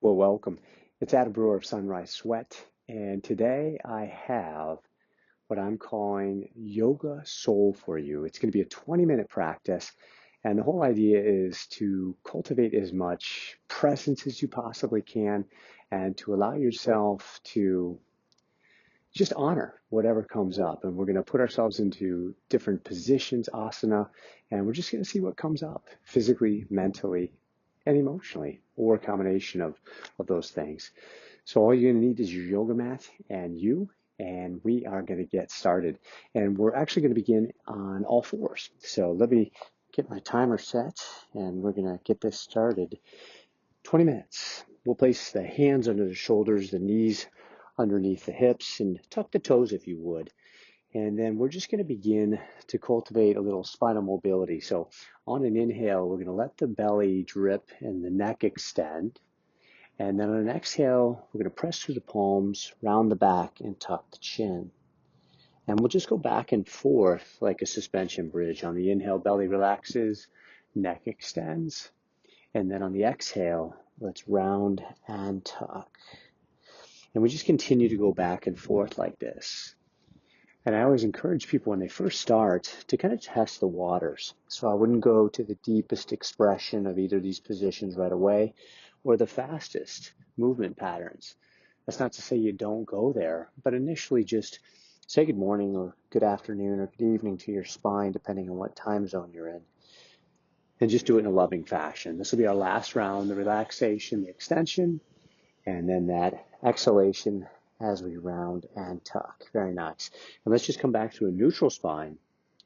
Well, welcome. It's Adam Brewer of Sunrise Sweat, and today I have what I'm calling Yoga Soul for you. It's going to be a 20-minute practice, and the whole idea is to cultivate as much presence as you possibly can and to allow yourself to just honor whatever comes up. And we're going to put ourselves into different positions, asana, and we're just going to see what comes up physically, mentally, and emotionally, or a combination of those things. So all you're going to need is your yoga mat and we are going to get started. And we're actually going to begin on all fours. So let me get my timer set, and we're going to get this started. 20 minutes. We'll place the hands under the shoulders, the knees underneath the hips, and tuck the toes if you would. And then we're just going to begin to cultivate a little spinal mobility. So on an inhale, we're going to let the belly drip and the neck extend. And then on an exhale, we're going to press through the palms, round the back, and tuck the chin. And we'll just go back and forth like a suspension bridge. On the inhale, belly relaxes, neck extends. And then on the exhale, let's round and tuck. And we just continue to go back and forth like this. And I always encourage people when they first start to kind of test the waters. So I wouldn't go to the deepest expression of either of these positions right away or the fastest movement patterns. That's not to say you don't go there, but initially just say good morning or good afternoon or good evening to your spine, depending on what time zone you're in. And just do it in a loving fashion. This will be our last round, the relaxation, the extension, and then that exhalation as we round and tuck. Very nice. And let's just come back to a neutral spine.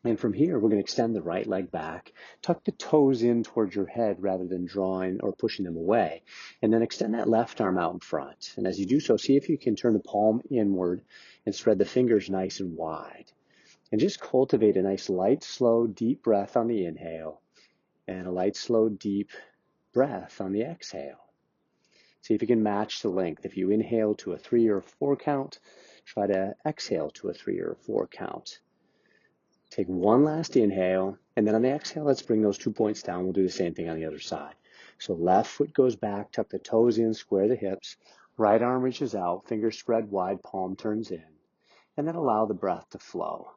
And from here, we're going to extend the right leg back, tuck the toes in towards your head rather than drawing or pushing them away. And then extend that left arm out in front. And as you do so, see if you can turn the palm inward and spread the fingers nice and wide. And just cultivate a nice light, slow, deep breath on the inhale and a light, slow, deep breath on the exhale. See if you can match the length. If you inhale to a 3 or 4 count, try to exhale to a 3 or 4 count. Take one last inhale, and then on the exhale, let's bring those 2 points down. We'll do the same thing on the other side. So left foot goes back, tuck the toes in, square the hips. Right arm reaches out, fingers spread wide, palm turns in. And then allow the breath to flow.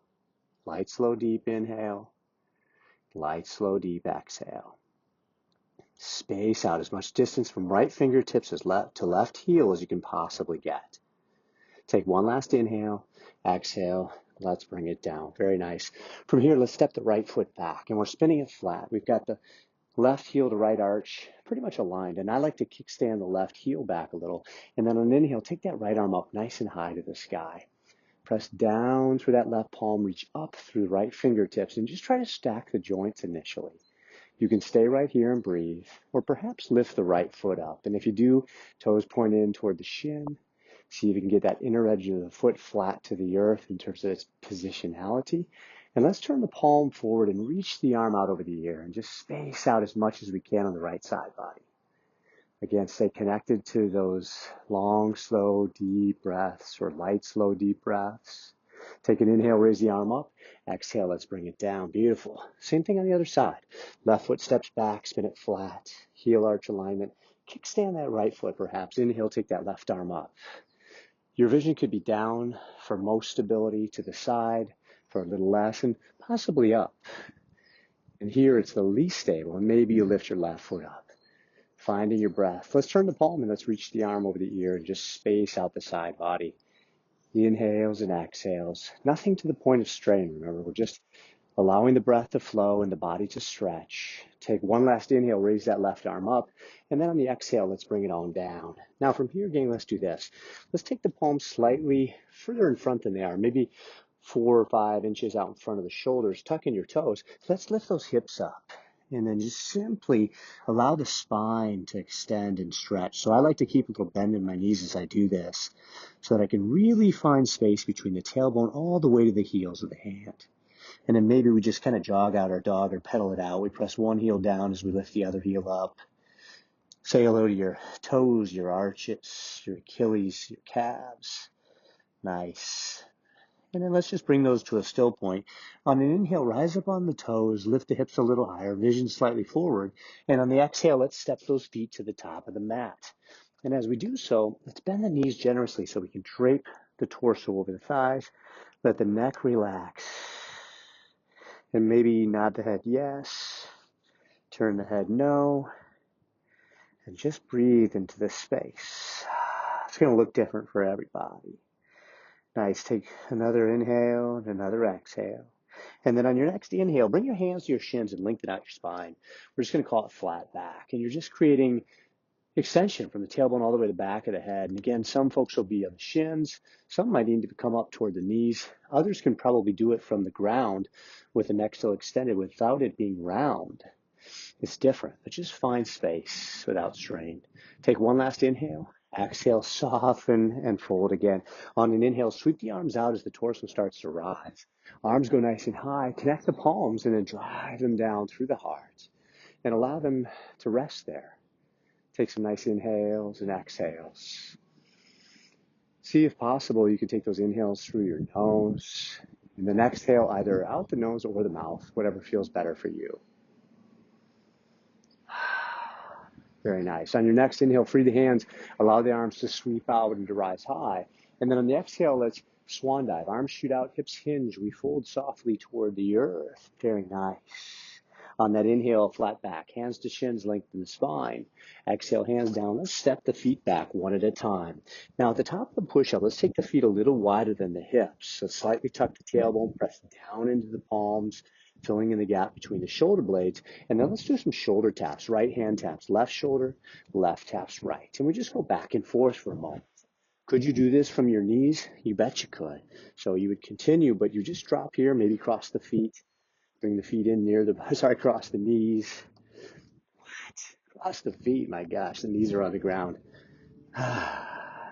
Light, slow, deep inhale. Light, slow, deep exhale. Space out as much distance from right fingertips as left to left heel as you can possibly get. Take one last inhale, exhale, let's bring it down. Very nice. From here, let's step the right foot back, and we're spinning it flat. We've got the left heel to right arch pretty much aligned, and I like to kickstand the left heel back a little. And then on an inhale, take that right arm up nice and high to the sky. Press down through that left palm, reach up through the right fingertips, and just try to stack the joints initially. You can stay right here and breathe, or perhaps lift the right foot up. And if you do, toes point in toward the shin. See if you can get that inner edge of the foot flat to the earth in terms of its positionality. And let's turn the palm forward and reach the arm out over the ear and just space out as much as we can on the right side body. Again, stay connected to those long, slow, deep breaths or light, slow, deep breaths. Take an inhale, raise the arm up. Exhale, let's bring it down. Beautiful. Same thing on the other side. Left foot steps back, spin it flat. Heel arch alignment. Kickstand that right foot perhaps. Inhale, take that left arm up. Your vision could be down for most stability, to the side for a little less, and possibly up. And here it's the least stable, and maybe you lift your left foot up. Finding your breath. Let's turn the palm and let's reach the arm over the ear and just space out the side body. Inhales and exhales. Nothing to the point of strain, remember. We're just allowing the breath to flow and the body to stretch. Take one last inhale, raise that left arm up. And then on the exhale, let's bring it on down. Now from here again, let's do this. Let's take the palm slightly further in front than they are, maybe 4 or 5 inches out in front of the shoulders. Tuck in your toes. Let's lift those hips up. And then just simply allow the spine to extend and stretch. So I like to keep a little bend in my knees as I do this so that I can really find space between the tailbone all the way to the heels of the hand. And then maybe we just kind of jog out our dog or pedal it out. We press one heel down as we lift the other heel up. Say hello to your toes, your arches, your Achilles, your calves. Nice. And then let's just bring those to a still point. On an inhale, rise up on the toes, lift the hips a little higher, vision slightly forward. And on the exhale, let's step those feet to the top of the mat. And as we do so, let's bend the knees generously so we can drape the torso over the thighs. Let the neck relax. And maybe nod the head yes, turn the head no, and just breathe into this space. It's going to look different for everybody. Nice. Take another inhale and another exhale. And then on your next inhale, bring your hands to your shins and lengthen out your spine. We're just going to call it flat back. And you're just creating extension from the tailbone all the way to the back of the head. And again, some folks will be on the shins. Some might need to come up toward the knees. Others can probably do it from the ground with the neck still extended without it being round. It's different, but just find space without strain. Take one last inhale. Exhale, soften and fold again. On an inhale, sweep the arms out as the torso starts to rise. Arms go nice and high. Connect the palms and then drive them down through the heart and allow them to rest there. Take some nice inhales and exhales. See if possible, you can take those inhales through your nose and then exhale either out the nose or the mouth, whatever feels better for you. Very nice. On your next inhale, free the hands. Allow the arms to sweep out and to rise high. And then on the exhale, let's swan dive. Arms shoot out, hips hinge. We fold softly toward the earth. Very nice. On that inhale, flat back. Hands to shins, lengthen the spine. Exhale, hands down. Let's step the feet back one at a time. Now at the top of the push-up, let's take the feet a little wider than the hips. So slightly tuck the tailbone, press down into the palms, filling in the gap between the shoulder blades. And then let's do some shoulder taps. Right hand taps left shoulder, left taps right. And we just go back and forth for a moment. Could you do this from your knees? You bet you could. So you would continue, but you just drop here, maybe cross the feet. Bring the feet in near cross the knees. What? Cross the feet, my gosh, the knees are on the ground.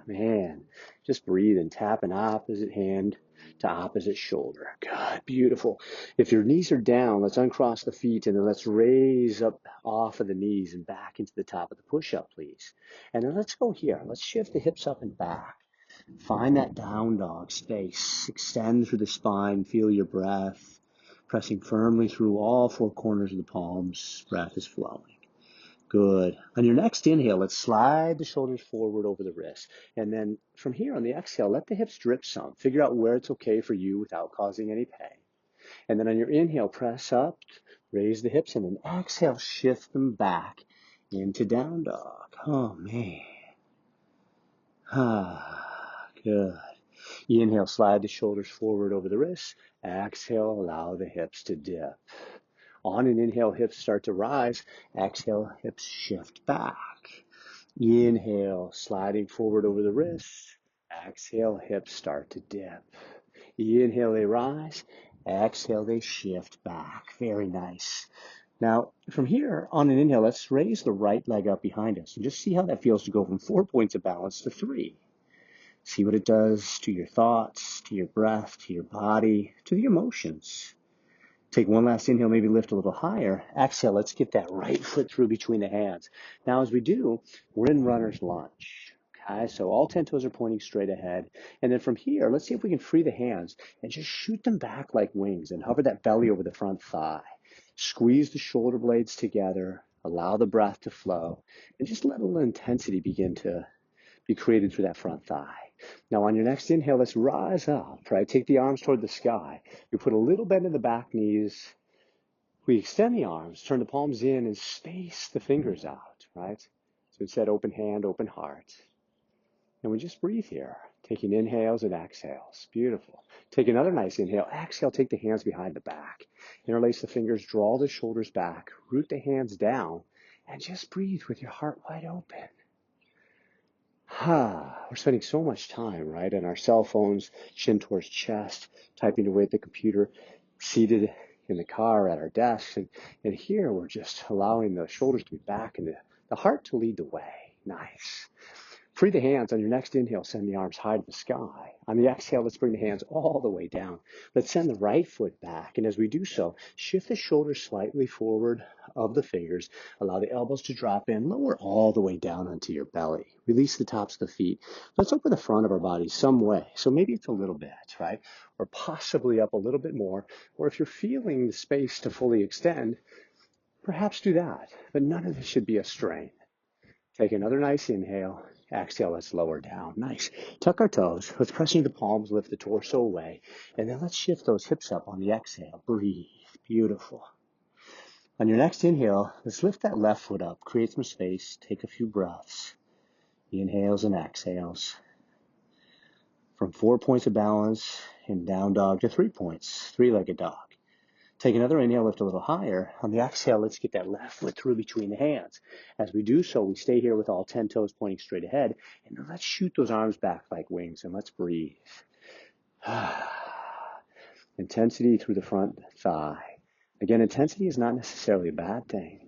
Man, just breathe and tap an opposite hand to opposite shoulder. God, beautiful. If your knees are down, let's uncross the feet and then let's raise up off of the knees and back into the top of the push-up, please. And then let's go here. Let's shift the hips up and back. Find that down dog space. Extend through the spine. Feel your breath. Pressing firmly through all four corners of the palms. Breath is flowing. Good. On your next inhale, let's slide the shoulders forward over the wrists. And then from here on the exhale, let the hips drip some. Figure out where it's okay for you without causing any pain. And then on your inhale, press up, raise the hips, and then exhale, shift them back into down dog. Oh, man. Good. Inhale, slide the shoulders forward over the wrists. Exhale, allow the hips to dip. On an inhale, hips start to rise. Exhale, hips shift back. Inhale, sliding forward over the wrists. Exhale, hips start to dip. Inhale, they rise. Exhale, they shift back. Very nice. Now, from here, on an inhale, let's raise the right leg up behind us and just see how that feels to go from 4 points of balance to 3. See what it does to your thoughts, to your breath, to your body, to the emotions. Take one last inhale, maybe lift a little higher. Exhale, let's get that right foot through between the hands. Now, as we do, we're in runner's lunge. Okay, so all 10 toes are pointing straight ahead. And then from here, let's see if we can free the hands and just shoot them back like wings and hover that belly over the front thigh. Squeeze the shoulder blades together. Allow the breath to flow. And just let a little intensity begin to be created through that front thigh. Now on your next inhale, let's rise up, right? Take the arms toward the sky. We put a little bend in the back knees. We extend the arms, turn the palms in and space the fingers out, right? So instead, open hand, open heart. And we just breathe here, taking inhales and exhales. Beautiful. Take another nice inhale. Exhale, take the hands behind the back. Interlace the fingers, draw the shoulders back, root the hands down, and just breathe with your heart wide open. We're spending so much time, right, on our cell phones, chin towards chest, typing away at the computer, seated in the car at our desks. And here we're just allowing the shoulders to be back and the heart to lead the way. Nice. Free the hands. On your next inhale, send the arms high to the sky. On the exhale, let's bring the hands all the way down. Let's send the right foot back. And as we do so, shift the shoulders slightly forward of the fingers. Allow the elbows to drop in. Lower all the way down onto your belly. Release the tops of the feet. Let's open the front of our body some way. So maybe it's a little bit, right? Or possibly up a little bit more. Or if you're feeling the space to fully extend, perhaps do that. But none of this should be a strain. Take another nice inhale. Exhale, let's lower down. Nice. Tuck our toes. Let's press into the palms, lift the torso away. And then let's shift those hips up on the exhale. Breathe. Beautiful. On your next inhale, let's lift that left foot up. Create some space. Take a few breaths. Inhales and exhales. From 4 points of balance in down dog to 3 points. Three-legged dog. Take another inhale, lift a little higher. On the exhale, let's get that left foot through between the hands. As we do so, we stay here with all 10 toes pointing straight ahead. And then let's shoot those arms back like wings and let's breathe. Intensity through the front thigh. Again, intensity is not necessarily a bad thing.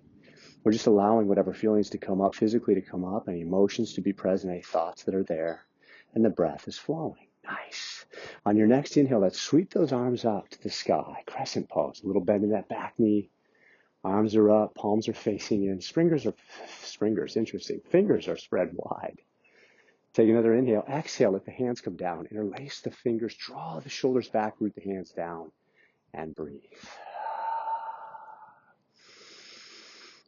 We're just allowing whatever feelings to come up, physically to come up, any emotions to be present, any thoughts that are there, and the breath is flowing. Nice. On your next inhale, let's sweep those arms up to the sky. Crescent pose. A little bend in that back knee. Arms are up. Palms are facing in. Fingers are spread wide. Take another inhale. Exhale. Let the hands come down. Interlace the fingers. Draw the shoulders back. Root the hands down. And breathe.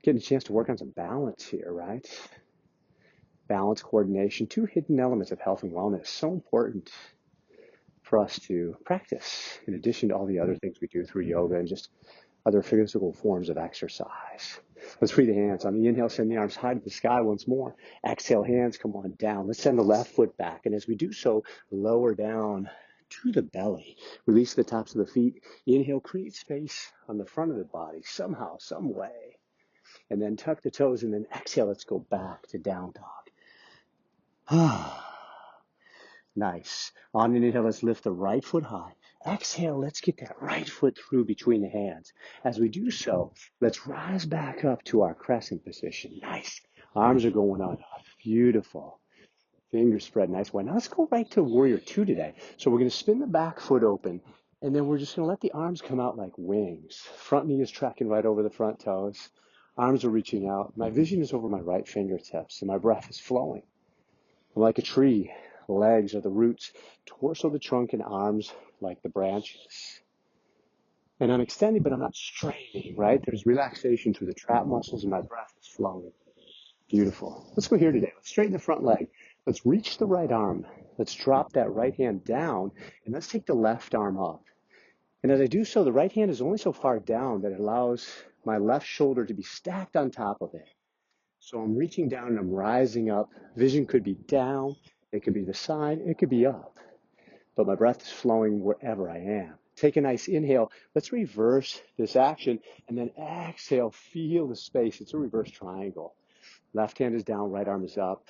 Getting a chance to work on some balance here, right? Balance, coordination, two hidden elements of health and wellness. So important for us to practice in addition to all the other things we do through yoga and just other physical forms of exercise. Let's free the hands. On the inhale, send the arms high to the sky once more. Exhale, hands come on down. Let's send the left foot back. And as we do so, lower down to the belly. Release the tops of the feet. Inhale, create space on the front of the body somehow, some way. And then tuck the toes and then exhale. Let's go back to down dog. Nice. On an inhale, let's lift the right foot high. Exhale, let's get that right foot through between the hands. As we do so, let's rise back up to our crescent position. Nice. Arms are going up. Beautiful. Fingers spread nice wide. Now let's go right to warrior two today. So we're going to spin the back foot open, and then we're just going to let the arms come out like wings. Front knee is tracking right over the front toes. Arms are reaching out. My vision is over my right fingertips, and my breath is flowing. I'm like a tree. Legs are the roots, torso the trunk, and arms like the branches. And I'm extending, but I'm not straining, right? There's relaxation through the trap muscles, and my breath is flowing. Beautiful. Let's go here today. Let's straighten the front leg. Let's reach the right arm. Let's drop that right hand down, and let's take the left arm up. And as I do so, the right hand is only so far down that it allows my left shoulder to be stacked on top of it. So I'm reaching down and I'm rising up. Vision could be down, it could be the side, it could be up. But my breath is flowing wherever I am. Take a nice inhale. Let's reverse this action and then exhale. Feel the space. It's a reverse triangle. Left hand is down, right arm is up.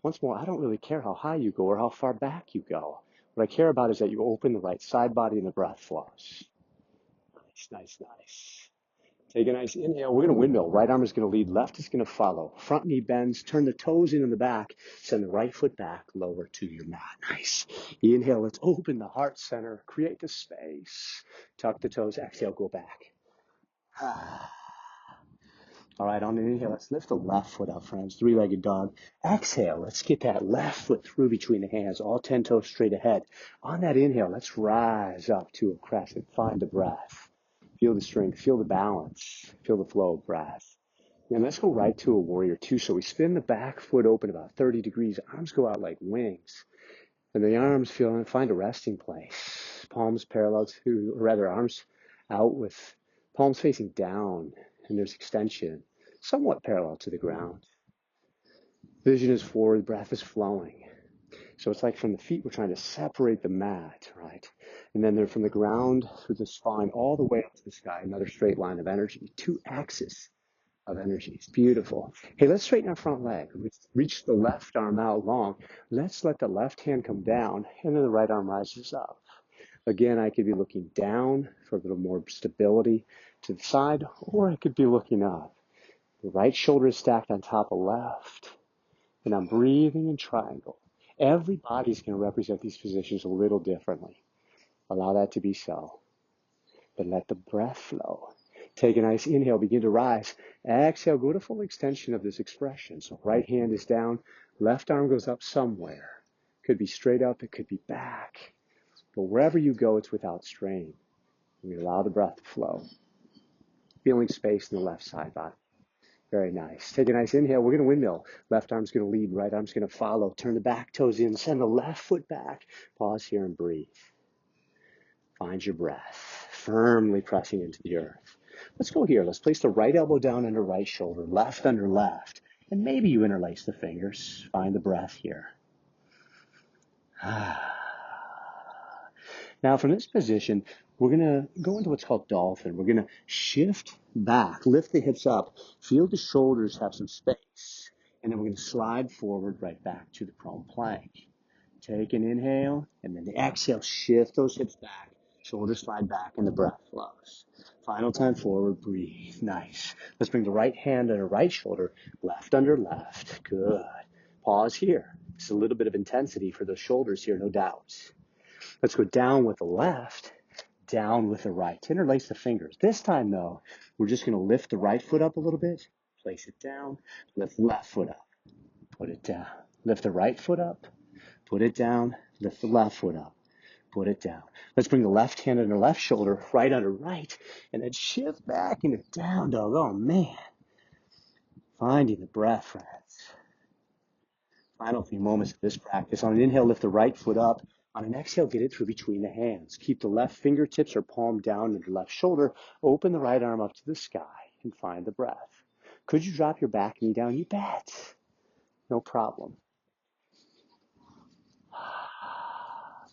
Once more, I don't really care how high you go or how far back you go. What I care about is that you open the right side body and the breath flows. Nice, nice, nice. Take a nice inhale. We're going to windmill. Right arm is going to lead. Left is going to follow. Front knee bends. Turn the toes in the back. Send the right foot back. Lower to your mat. Nice. Inhale. Let's open the heart center. Create the space. Tuck the toes. Exhale. Go back. All right. On an inhale, let's lift the left foot up, friends. Three-legged dog. Exhale. Let's get that left foot through between the hands. All 10 toes straight ahead. On that inhale, let's rise up to a crescent. Find the breath. Feel the strength, feel the balance, feel the flow of breath. And let's go right to a warrior two. So we spin the back foot open about 30 degrees. Arms go out like wings. And the arms find a resting place. Palms parallel to, or rather arms out with palms facing down. And there's extension, somewhat parallel to the ground. Vision is forward, breath is flowing. So it's like from the feet, we're trying to separate the mat, right? And then they're from the ground through the spine all the way up to the sky, another straight line of energy, two axes of energy. It's beautiful. Hey, let's straighten our front leg. Reach the left arm out long. Let's let the left hand come down, and then the right arm rises up. Again, I could be looking down for a little more stability to the side, or I could be looking up. The right shoulder is stacked on top of left, and I'm breathing in triangle. Every body's going to represent these positions a little differently. Allow that to be so. But let the breath flow. Take a nice inhale, begin to rise. Exhale, go to full extension of this expression. So right hand is down, left arm goes up somewhere. Could be straight up, it could be back. But wherever you go, it's without strain. We allow the breath to flow. Feeling space in the left side body. Very nice. Take a nice inhale. We're going to windmill. Left arm's going to lead, right arm's going to follow. Turn the back toes in, send the left foot back. Pause here and breathe. Find your breath, firmly pressing into the earth. Let's go here. Let's place the right elbow down under right shoulder, left under left. And maybe you interlace the fingers. Find the breath here. Now from this position, we're going to go into what's called dolphin. We're going to shift back, lift the hips up, feel the shoulders have some space. And then we're going to slide forward right back to the prone plank. Take an inhale, and then the exhale, shift those hips back, shoulders slide back, and the breath flows. Final time forward, breathe. Nice. Let's bring the right hand under right shoulder, left under left. Good. Pause here. It's a little bit of intensity for those shoulders here, no doubt. Let's go down with the left, down with the right. Interlace the fingers. This time, though, we're just going to lift the right foot up a little bit, place it down, lift the left foot up, put it down. Lift the right foot up, put it down, lift the left foot up, put it down. Let's bring the left hand under left shoulder, right under right, and then shift back into down dog. Oh, man. Finding the breath, friends. Final few moments of this practice. On an inhale, lift the right foot up. On an exhale, get it through between the hands. Keep the left fingertips or palm down under left shoulder. Open the right arm up to the sky and find the breath. Could you drop your back knee down? You bet. No problem.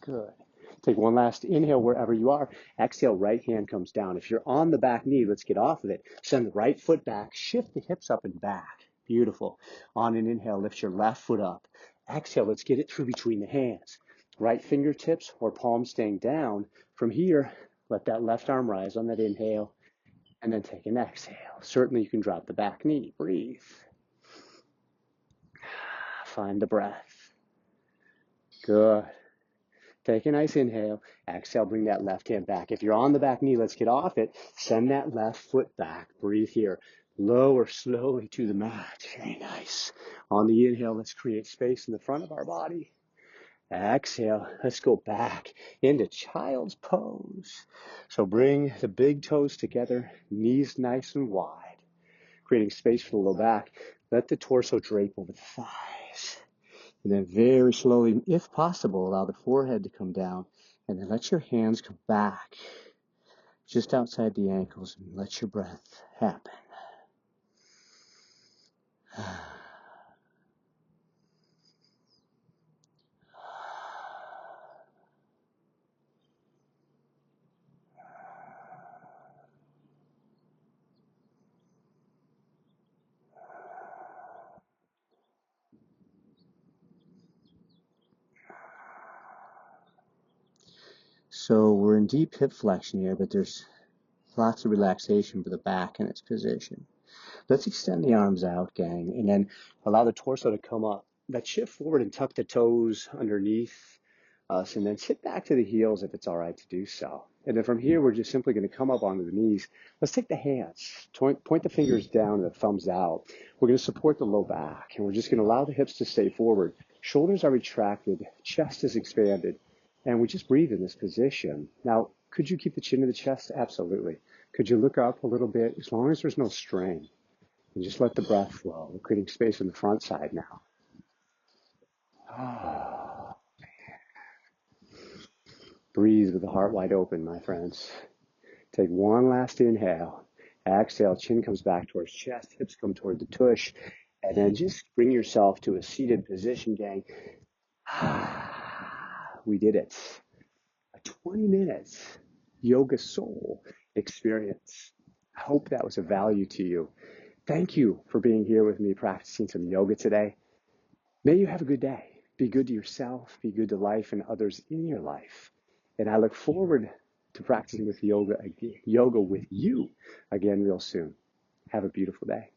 Good. Take one last inhale wherever you are. Exhale, right hand comes down. If you're on the back knee, let's get off of it. Send the right foot back. Shift the hips up and back. Beautiful. On an inhale, lift your left foot up. Exhale, let's get it through between the hands. Right fingertips or palms staying down. From here, let that left arm rise on that inhale, and then take an exhale. Certainly you can drop the back knee. Breathe. Find the breath. Good. Take a nice inhale. Exhale, bring that left hand back. If you're on the back knee, let's get off it. Send that left foot back. Breathe here. Lower slowly to the mat. Very nice. On the inhale, let's create space in the front of our body. Exhale, let's go back into child's pose. So bring the big toes together, knees nice and wide, creating space for the low back. Let the torso drape over the thighs. And then very slowly, if possible, allow the forehead to come down. And then let your hands come back just outside the ankles and let your breath happen. So we're in deep hip flexion here, but there's lots of relaxation for the back in its position. Let's extend the arms out, gang, and then allow the torso to come up. Let's shift forward and tuck the toes underneath us, and then sit back to the heels if it's all right to do so. And then from here, we're just simply going to come up onto the knees. Let's take the hands, point the fingers down and the thumbs out. We're going to support the low back, and we're just going to allow the hips to stay forward. Shoulders are retracted, chest is expanded, and we just breathe in this position. Now, could you keep the chin to the chest? Absolutely. Could you look up a little bit, as long as there's no strain? And just let the breath flow. We're creating space on the front side now. Breathe with the heart wide open, my friends. Take one last inhale. Exhale, chin comes back towards chest, hips come toward the tush. And then just bring yourself to a seated position, gang. We did it. A 20 minutes yoga soul experience. I hope that was of value to you. Thank you for being here with me practicing some yoga today. May you have a good day. Be good to yourself, be good to life and others in your life. And I look forward to practicing with yoga with you again real soon. Have a beautiful day.